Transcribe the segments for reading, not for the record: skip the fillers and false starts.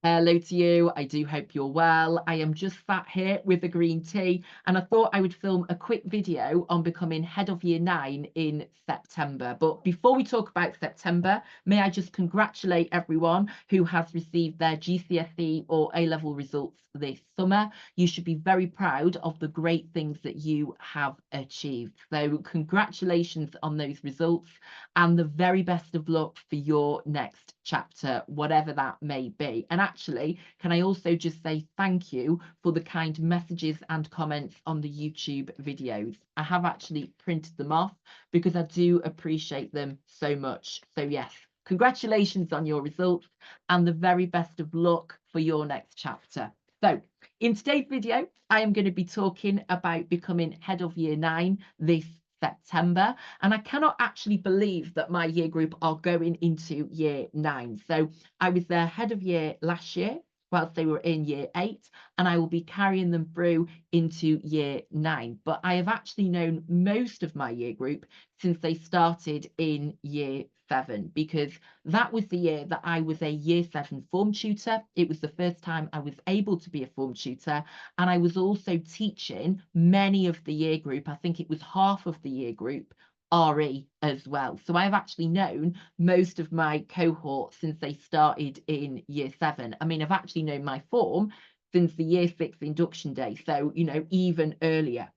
Hello to you. I do hope you're well. I am just sat here with a green tea, and I thought I would film a quick video on becoming head of year 9 in September. But before we talk about September, may I just congratulate everyone who has received their GCSE or A-level results this summer. You should be very proud of the great things that you have achieved. So congratulations on those results, and the very best of luck for your next chapter, whatever that may be. And actually, can I also just say thank you for the kind messages and comments on the YouTube videos? I have actually printed them off because I do appreciate them so much. So yes, congratulations on your results and the very best of luck for your next chapter. So in today's video, I am going to be talking about becoming head of year 9 this September, and I cannot actually believe that my year group are going into year 9. So I was their head of year last year whilst they were in year 8, and I will be carrying them through into year 9. But I have actually known most of my year group since they started in year 7, because that was the year that I was a year 7 form tutor. It was the first time I was able to be a form tutor, and I was also teaching many of the year group. I think it was half of the year group RE as well. So I've actually known most of my cohort since they started in year 7. I mean, I've actually known my form since the year 6 induction day. So, even earlier.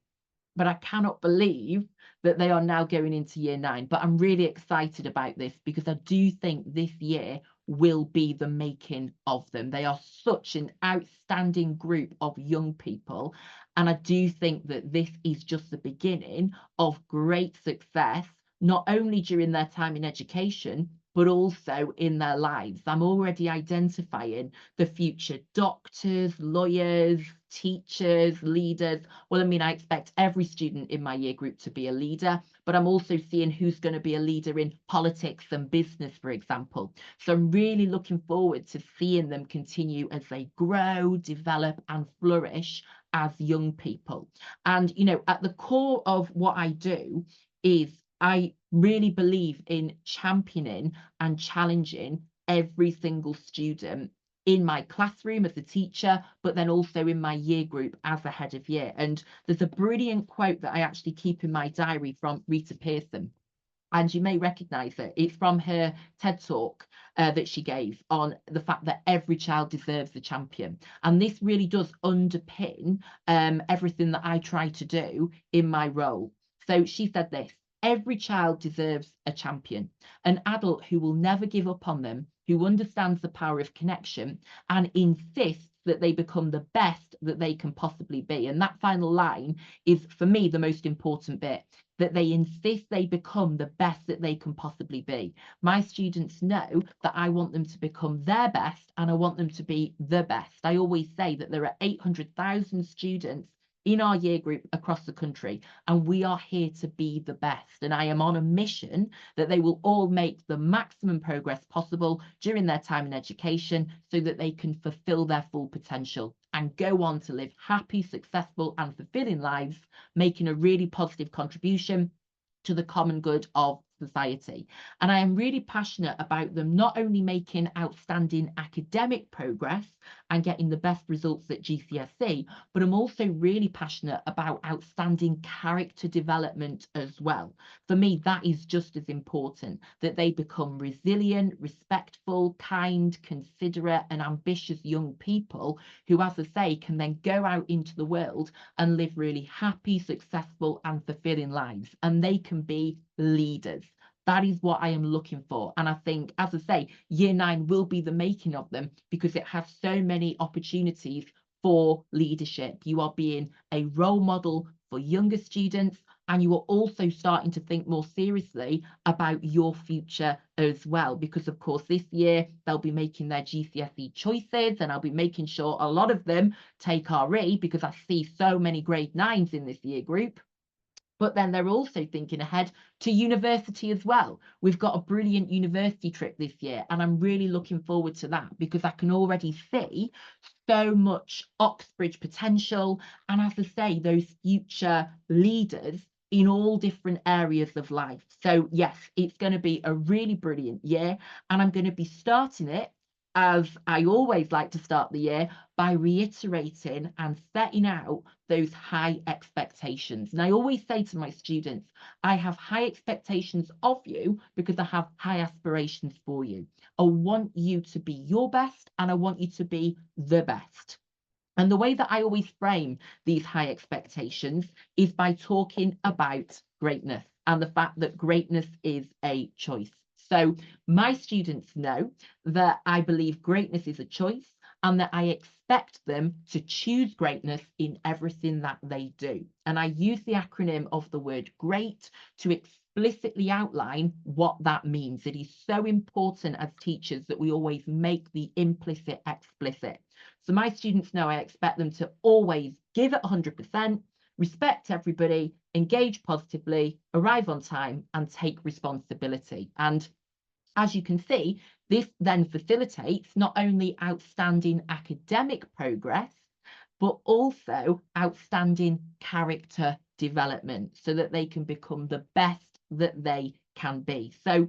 But I cannot believe that they are now going into year 9. But I'm really excited about this because I do think this year will be the making of them. They are such an outstanding group of young people. And I do think that this is just the beginning of great success, not only during their time in education, but also in their lives. I'm already identifying the future doctors, lawyers, teachers, leaders. Well, I mean, I expect every student in my year group to be a leader, but I'm also seeing who's going to be a leader in politics and business, for example. So I'm really looking forward to seeing them continue as they grow, develop, and flourish as young people. And, at the core of what I do is I really believe in championing and challenging every single student in my classroom as a teacher, but then also in my year group as a head of year. And there's a brilliant quote that I actually keep in my diary from Rita Pearson, and you may recognize it. It's from her TED talk that she gave on the fact that every child deserves a champion. And this really does underpin everything that I try to do in my role. So she said this: every child deserves a champion, an adult who will never give up on them, who understands the power of connection and insists that they become the best that they can possibly be. And that final line is, for me, the most important bit, that they insist they become the best that they can possibly be. My students know that I want them to become their best, and I want them to be the best. I always say that there are 800,000 students in our year group across the country, and we are here to be the best. And I am on a mission that they will all make the maximum progress possible during their time in education so that they can fulfill their full potential and go on to live happy, successful, and fulfilling lives, making a really positive contribution to the common good of society. And I am really passionate about them not only making outstanding academic progress and getting the best results at GCSE, but I'm also really passionate about outstanding character development as well. For me, that is just as important, that they become resilient, respectful, kind, considerate, and ambitious young people who, as I say, can then go out into the world and live really happy, successful, and fulfilling lives. And they can be leaders. That is what I am looking for. And I think, as I say, year 9 will be the making of them because it has so many opportunities for leadership. You are being a role model for younger students, and you are also starting to think more seriously about your future as well. Because, of course, this year they'll be making their GCSE choices, and I'll be making sure a lot of them take RE because I see so many grade 9s in this year group. But then they're also thinking ahead to university as well. We've got a brilliant university trip this year, and I'm really looking forward to that because I can already see so much Oxbridge potential. And as I say, those future leaders in all different areas of life. So yes, it's going to be a really brilliant year, and I'm going to be starting it as I always like to start the year, by reiterating and setting out those high expectations. And I always say to my students, I have high expectations of you because I have high aspirations for you. I want you to be your best and I want you to be the best. And the way that I always frame these high expectations is by talking about greatness and the fact that greatness is a choice. So my students know that I believe greatness is a choice and that I expect them to choose greatness in everything that they do. And I use the acronym of the word GREAT to explicitly outline what that means. It is so important as teachers that we always make the implicit explicit. So my students know I expect them to always give it 100%, respect everybody, engage positively, arrive on time, and take responsibility. And as you can see, this then facilitates not only outstanding academic progress, but also outstanding character development so that they can become the best that they can be. So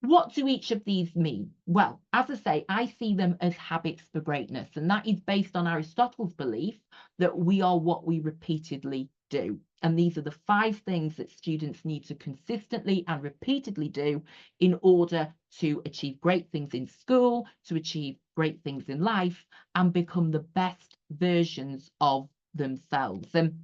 what do each of these mean? Well, as I say, I see them as habits for greatness, and that is based on Aristotle's belief that we are what we repeatedly do. And these are the 5 things that students need to consistently and repeatedly do in order to achieve great things in school, to achieve great things in life, and become the best versions of themselves. And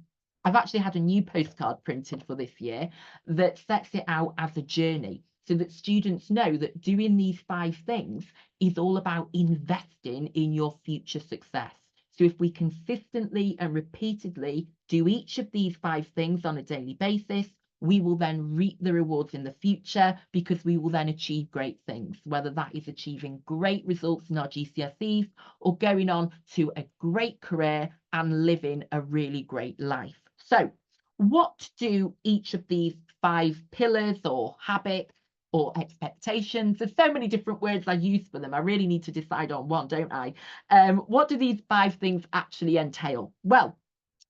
I've actually had a new postcard printed for this year that sets it out as a journey, so that students know that doing these 5 things is all about investing in your future success. So if we consistently and repeatedly do each of these 5 things on a daily basis, we will then reap the rewards in the future because we will then achieve great things, whether that is achieving great results in our GCSEs or going on to a great career and living a really great life. So what do each of these 5 pillars or habits or expectations? There's so many different words I use for them. I really need to decide on one, don't I? What do these 5 things actually entail? Well,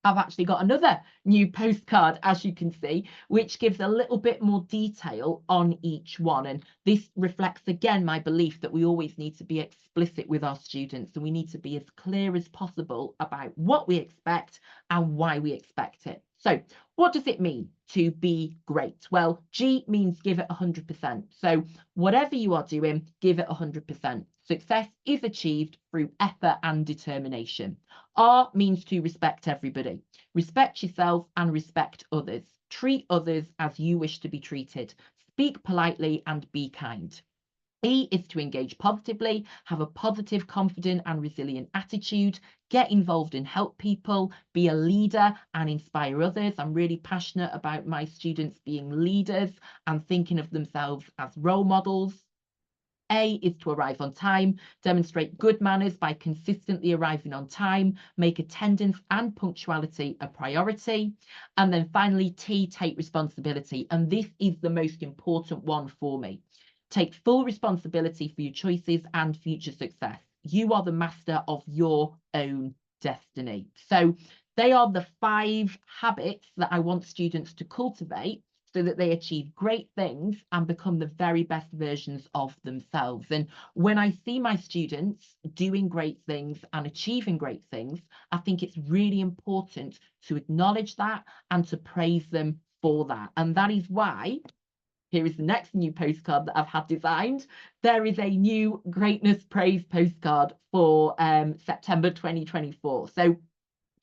I've actually got another new postcard, as you can see, which gives a little bit more detail on each one. And this reflects, again, my belief that we always need to be explicit with our students and we need to be as clear as possible about what we expect and why we expect it. So what does it mean to be great? Well, G means give it 100%. So whatever you are doing, give it 100%. Success is achieved through effort and determination. R means to respect everybody. Respect yourself and respect others. Treat others as you wish to be treated. Speak politely and be kind. E is to engage positively, have a positive, confident and resilient attitude, get involved and help people, be a leader and inspire others. I'm really passionate about my students being leaders and thinking of themselves as role models. A is to arrive on time, demonstrate good manners by consistently arriving on time, make attendance and punctuality a priority. And then finally, T, take responsibility. And this is the most important one for me. Take full responsibility for your choices and future success. You are the master of your own destiny. So they are the 5 habits that I want students to cultivate so that they achieve great things and become the very best versions of themselves. And when I see my students doing great things and achieving great things, I think it's really important to acknowledge that and to praise them for that. And that is why here is the next new postcard that I've had designed. There is a new Greatness Praise postcard for September 2024. So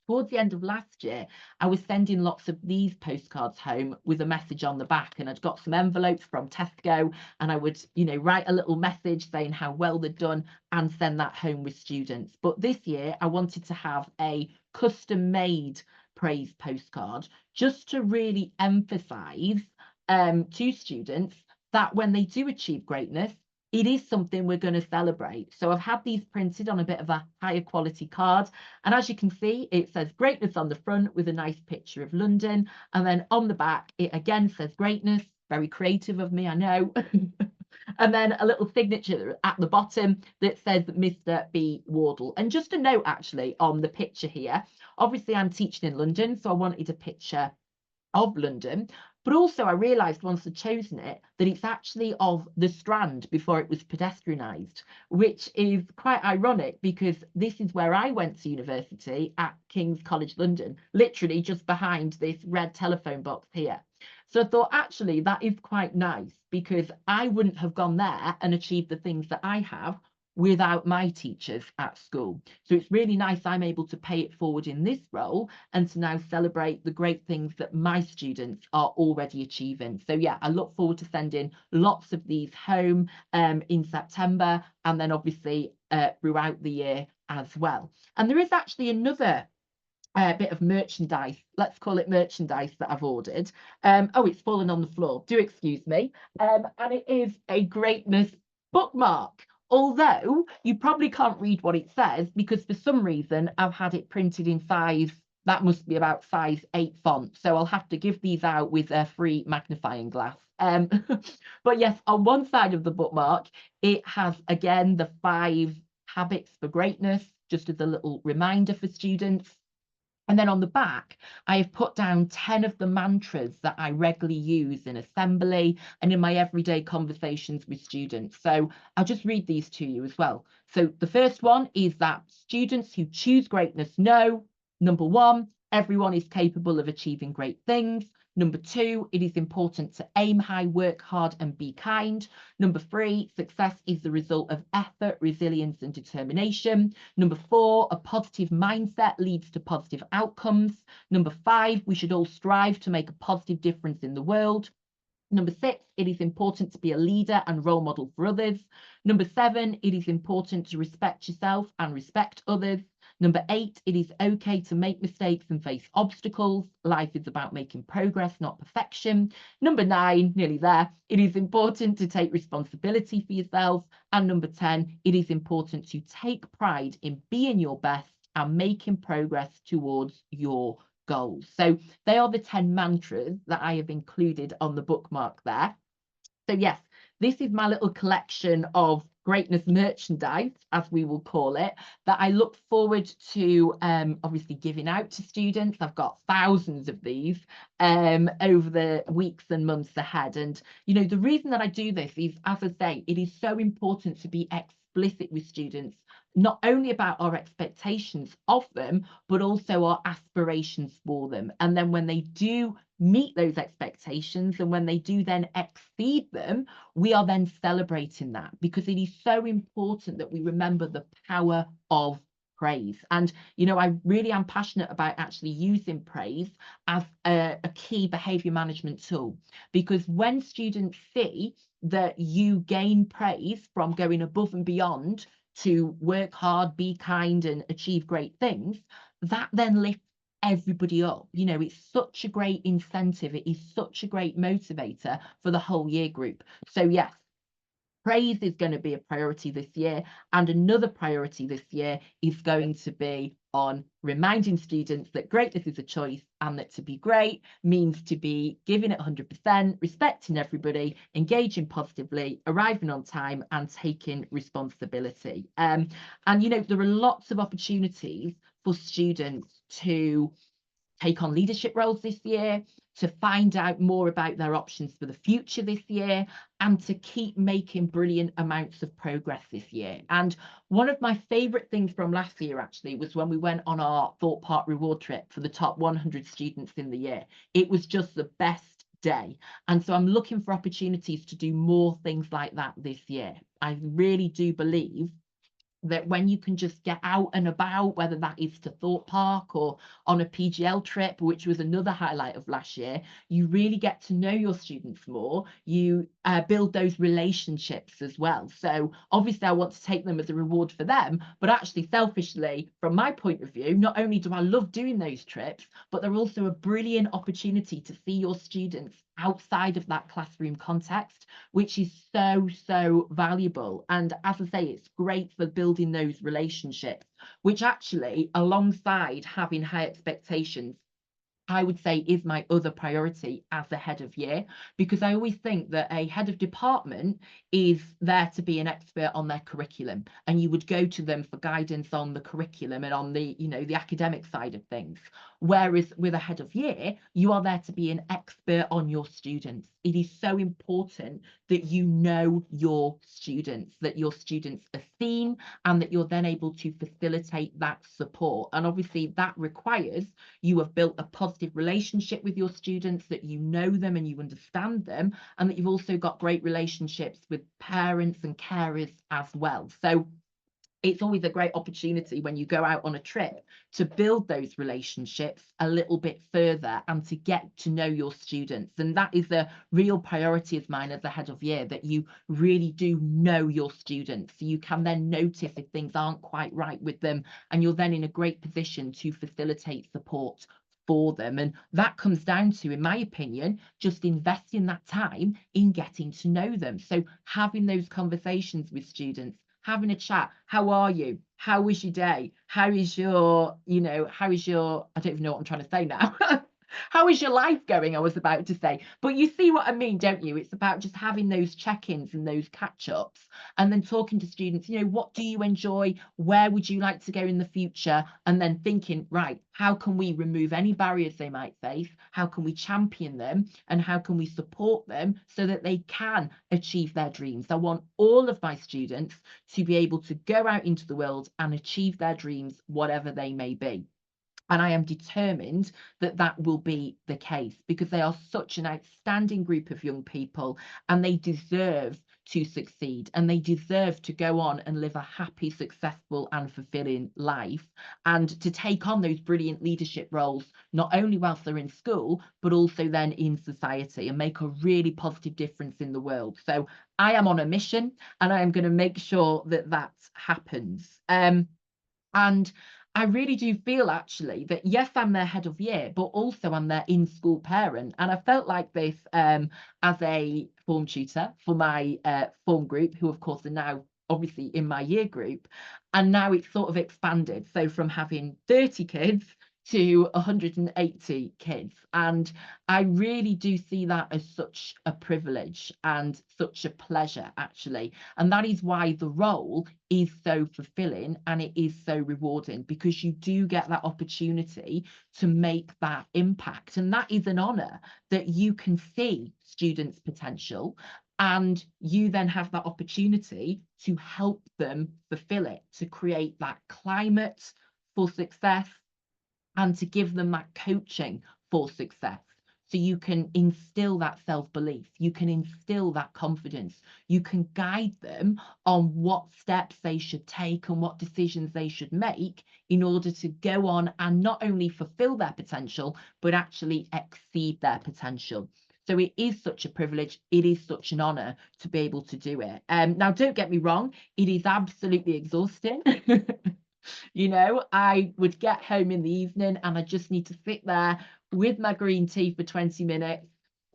towards the end of last year, I was sending lots of these postcards home with a message on the back, and I'd got some envelopes from Tesco, and I would, write a little message saying how well they'd done and send that home with students. But this year, I wanted to have a custom-made praise postcard just to really emphasize to students that when they do achieve greatness, it is something we're going to celebrate. So I've had these printed on a bit of a higher quality card. And as you can see, it says greatness on the front with a nice picture of London. And then on the back, it again says greatness. Very creative of me, I know. And then a little signature at the bottom that says Mr. B. Wardle. And just a note actually on the picture here, obviously I'm teaching in London, so I wanted a picture of London. But also I realised once I'd chosen it that it's actually of the Strand before it was pedestrianised, which is quite ironic because this is where I went to university at King's College London, literally just behind this red telephone box here. So I thought actually that is quite nice because I wouldn't have gone there and achieved the things that I have without my teachers at school. So it's really nice I'm able to pay it forward in this role and to now celebrate the great things that my students are already achieving. So yeah, I look forward to sending lots of these home in September and then obviously throughout the year as well. And there is actually another bit of merchandise, let's call it merchandise, that I've ordered. Oh, it's fallen on the floor, do excuse me. And it is a greatness bookmark. Although you probably can't read what it says because for some reason I've had it printed in size, that must be about size 8 font. So I'll have to give these out with a free magnifying glass. But yes, on one side of the bookmark, it has again the 5 habits for greatness, just as a little reminder for students. And then on the back, I have put down 10 of the mantras that I regularly use in assembly and in my everyday conversations with students. So I'll just read these to you as well. So the first one is that students who choose greatness know, number 1, everyone is capable of achieving great things. Number 2, it is important to aim high, work hard, and be kind. Number 3, success is the result of effort, resilience, and determination. Number 4, a positive mindset leads to positive outcomes. Number 5, we should all strive to make a positive difference in the world. Number 6, it is important to be a leader and role model for others. Number 7, it is important to respect yourself and respect others. Number 8, it is okay to make mistakes and face obstacles. Life is about making progress, not perfection. Number 9, nearly there, it is important to take responsibility for yourself. And number 10, it is important to take pride in being your best and making progress towards your goals. So they are the 10 mantras that I have included on the bookmark there. So yes, this is my little collection of greatness merchandise, as we will call it, that I look forward to obviously giving out to students. I've got thousands of these over the weeks and months ahead. And, you know, the reason that I do this is, as I say, it is so important to be explicit with students, not only about our expectations of them, but also our aspirations for them. And then when they do meet those expectations and when they do then exceed them, we are then celebrating that, because it is so important that we remember the power of praise. And, you know, I really am passionate about actually using praise as a key behaviour management tool, because when students see that you gain praise from going above and beyond to work hard, be kind, and achieve great things, that then lifts everybody up. You know, it's such a great incentive. It is such a great motivator for the whole year group. So yes, praise is going to be a priority this year. And another priority this year is going to be on reminding students that greatness is a choice and that to be great means to be giving it 100%, respecting everybody, engaging positively, arriving on time, and taking responsibility. And, you know, there are lots of opportunities for students to take on leadership roles this year, to find out more about their options for the future this year, and to keep making brilliant amounts of progress this year. And one of my favourite things from last year actually was when we went on our Thought Park reward trip for the top 100 students in the year. It was just the best day. And so I'm looking for opportunities to do more things like that this year. I really do believe that when you can just get out and about, whether that is to Thought Park or on a PGL trip, which was another highlight of last year, you really get to know your students more. You build those relationships as well. So obviously I want to take them as a reward for them, but actually selfishly, from my point of view, not only do I love doing those trips, but they're also a brilliant opportunity to see your students outside of that classroom context, which is so valuable. And as I say, it's great for building those relationships, which actually, alongside having high expectations, I would say is my other priority as a head of year, because I always think that a head of department is there to be an expert on their curriculum, and you would go to them for guidance on the curriculum and on the, you know, the academic side of things. Whereas with a head of year, you are there to be an expert on your students. It is so important that you know your students, that your students are seen, and that you're then able to facilitate that support. And obviously that requires you have built a positive relationship with your students, that you know them and you understand them, and that you've also got great relationships with parents and carers as well. So it's always a great opportunity when you go out on a trip to build those relationships a little bit further and to get to know your students. And that is a real priority of mine as a head of year, that you really do know your students. So you can then notice if things aren't quite right with them, and you're then in a great position to facilitate support for them. And that comes down to, in my opinion, just investing that time in getting to know them. So having those conversations with students, having a chat. How are you? How was your day? How is your, you know, how is your, I don't even know what I'm trying to say now. How is your life going? I was about to say, but you see what I mean, don't you? It's about just having those check-ins and those catch-ups, and then talking to students, you know, what do you enjoy? Where would you like to go in the future? And then thinking, right, how can we remove any barriers they might face? How can we champion them? And how can we support them so that they can achieve their dreams? I want all of my students to be able to go out into the world and achieve their dreams, whatever they may be. And I am determined that that will be the case, because they are such an outstanding group of young people, and they deserve to succeed, and they deserve to go on and live a happy, successful and fulfilling life, and to take on those brilliant leadership roles, not only whilst they're in school, but also then in society, and make a really positive difference in the world. So I am on a mission, and I am going to make sure that that happens. And I really do feel actually that, yes, I'm their head of year, but also I'm their in-school parent. And I felt like this as a form tutor for my form group, who of course are now obviously in my year group. And now it's sort of expanded. So from having 30 kids to 180 kids. And I really do see that as such a privilege and such a pleasure, actually. And that is why the role is so fulfilling and it is so rewarding, because you do get that opportunity to make that impact. And that is an honour, that you can see students' potential, and you then have that opportunity to help them fulfill it, to create that climate for success, and to give them that coaching for success. So you can instill that self-belief, you can instill that confidence, you can guide them on what steps they should take and what decisions they should make in order to go on and not only fulfill their potential, but actually exceed their potential. So it is such a privilege, it is such an honour to be able to do it. Now, don't get me wrong, it is absolutely exhausting. You know, I would get home in the evening and I just need to sit there with my green tea for 20 minutes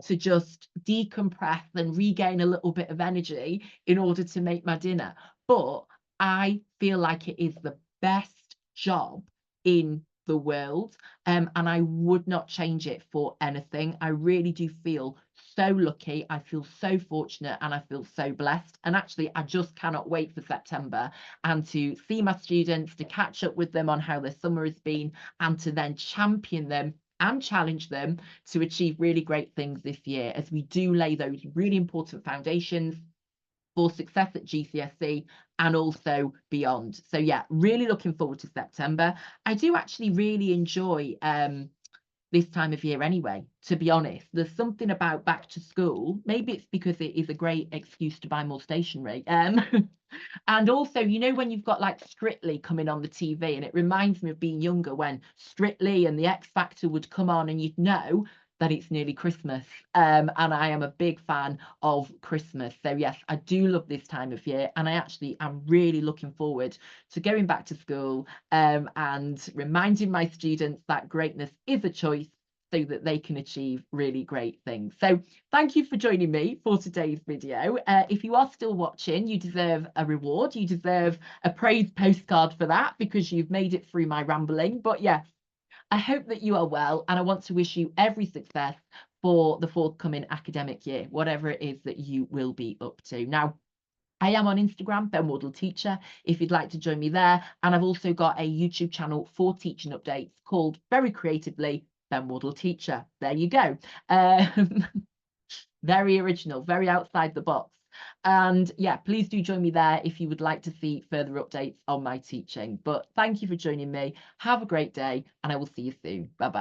to just decompress and regain a little bit of energy in order to make my dinner. But I feel like it is the best job in the world, and I would not change it for anything. I really do feel so lucky. I feel so fortunate and I feel so blessed. And actually, I just cannot wait for September and to see my students, to catch up with them on how their summer has been, and to then champion them and challenge them to achieve really great things this year, as we do lay those really important foundations for success at GCSE and also beyond. So yeah, really looking forward to September. I do actually really enjoy this time of year anyway, to be honest. There's something about back to school. Maybe it's because it is a great excuse to buy more stationery. And also, you know, when you've got like Strictly coming on the TV, and it reminds me of being younger when Strictly and the X Factor would come on, and you'd know that it's nearly Christmas. And I am a big fan of Christmas. So yes, I do love this time of year, and I actually am really looking forward to going back to school, and reminding my students that greatness is a choice, so that they can achieve really great things. So thank you for joining me for today's video. If you are still watching, you deserve a reward. You deserve a praise postcard for that, because you've made it through my rambling. But yes, I hope that you are well, and I want to wish you every success for the forthcoming academic year, whatever it is that you will be up to. Now, I am on Instagram, Ben Wardle Teacher, if you'd like to join me there. And I've also got a YouTube channel for teaching updates called, very creatively, Ben Wardle Teacher. There you go. Um, very original, very outside the box. And yeah, please do join me there if you would like to see further updates on my teaching. But thank you for joining me. Have a great day, and I will see you soon. Bye bye.